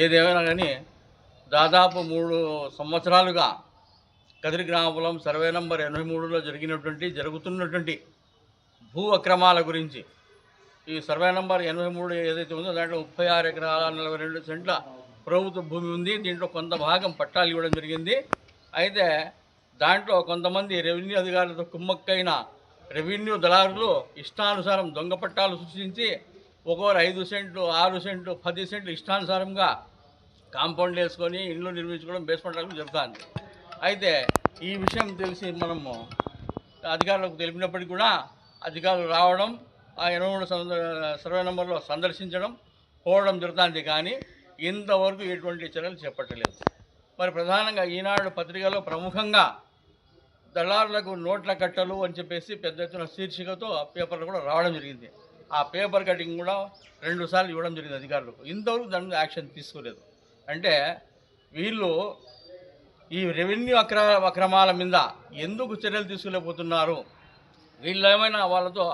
ఏదేమైనా కానీ దాదాపు 3 సంవత్సరాలుగా కదిరి గ్రామపురం సర్వే నంబర్ 83లో జరుగుతున్నటువంటి భూ అక్రమాల గురించి ఈ సర్వే నంబర్ 83 ఏదైతే ఉందో దాంట్లో 36 ఎకరాల 42 సెంట్ల ప్రభుత్వ భూమి ఉంది. దీంట్లో కొంత భాగం పట్టాలు ఇవ్వడం జరిగింది. అయితే దాంట్లో కొంతమంది రెవెన్యూ అధికారులతో కుమ్మక్కైన రెవెన్యూ దళారులు ఇష్టానుసారం దొంగ పట్టాలు సృష్టించి ఒక్కొక్కరు 5 సెంట్లు 6 సెంట్లు 10 సెంట్లు ఇష్టానుసారంగా కాంపౌండ్లు వేసుకొని ఇళ్ళు నిర్మించుకోవడం బేస్మెంట్లకు జరుగుతుంది. అయితే ఈ విషయం తెలిసి మనము అధికారులకు తెలిపినప్పటికీ కూడా అధికారులు రావడం ఆ 83 సర్వే నంబర్లో సందర్శించడం పోవడం జరుగుతుంది. కానీ ఇంతవరకు ఎటువంటి చర్యలు చేపట్టలేదు. మరి ప్రధానంగా ఈనాడు పత్రికలో ప్రముఖంగా దళారులకు నోట్ల కట్టలు అని చెప్పేసి పెద్ద ఎత్తున శీర్షికతో పేపర్లు కూడా రావడం జరిగింది. ఆ పేపర్ కటింగ్ కూడా 2 సార్లు ఇవ్వడం జరిగింది అధికారులకు. ఇంతవరకు దాని మీద యాక్షన్ తీసుకోలేదు. అంటే వీళ్ళు ఈ రెవెన్యూ అక్రమాల మీద ఎందుకు చర్యలు తీసుకోలేకపోతున్నారు, వీళ్ళు ఏమైనా వాళ్ళతో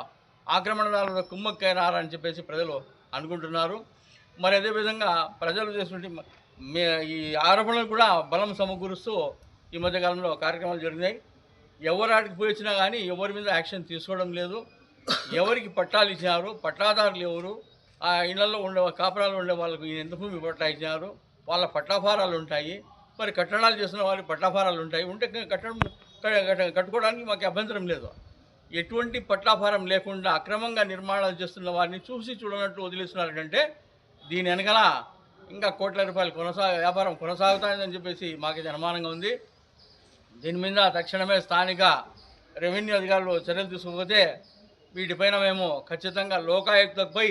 ఆక్రమణదారులతో కుమ్మక్కైనారని చెప్పేసి ప్రజలు అనుకుంటున్నారు. మరి అదేవిధంగా ప్రజలు చేసినటువంటి ఈ ఆరోపణలు కూడా బలం సమకూరుస్తూ ఈ మధ్యకాలంలో కార్యక్రమాలు జరిగినాయి. ఎవరాడికి పోయి వచ్చినా కానీ ఎవరి మీద యాక్షన్ తీసుకోవడం లేదు. ఎవరికి పట్టాలు ఇచ్చినారు, పట్టాదారులు ఎవరు, ఆ ఇళ్లలో ఉండే కాపురాలు ఉండే వాళ్ళకు ఎంత భూమి పట్టా ఇచ్చినారు, వాళ్ళ పట్టాఫారాలు ఉంటాయి. మరి కట్టడాలు చేసిన వాళ్ళకి పట్టాఫారాలు ఉంటాయి. ఉంటే కట్టుకోవడానికి మాకు అభ్యంతరం లేదు. ఎటువంటి పట్టాఫారం లేకుండా అక్రమంగా నిర్మాణాలు చేస్తున్న వారిని చూసి చూడనట్టు వదిలేస్తున్నారంటే దీని వెనకాల ఇంకా కోట్ల రూపాయలు వ్యాపారం కొనసాగుతాయని చెప్పేసి మాకైతే అనుమానంగా ఉంది. దీని మీద తక్షణమే స్థానిక రెవెన్యూ అధికారులు చర్యలు తీసుకోకపోతే వీటిపైన మేము ఖచ్చితంగా లోకాయుక్తపై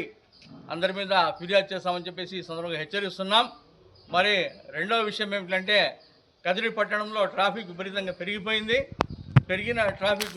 అందరి మీద ఫిర్యాదు చేస్తామని చెప్పేసి ఈ సందర్భంగా హెచ్చరిస్తున్నాం. మరి రెండవ విషయం ఏమిటంటే కదిరి పట్టణంలో ట్రాఫిక్ విపరీతంగా పెరిగిపోయింది. పెరిగిన ట్రాఫిక్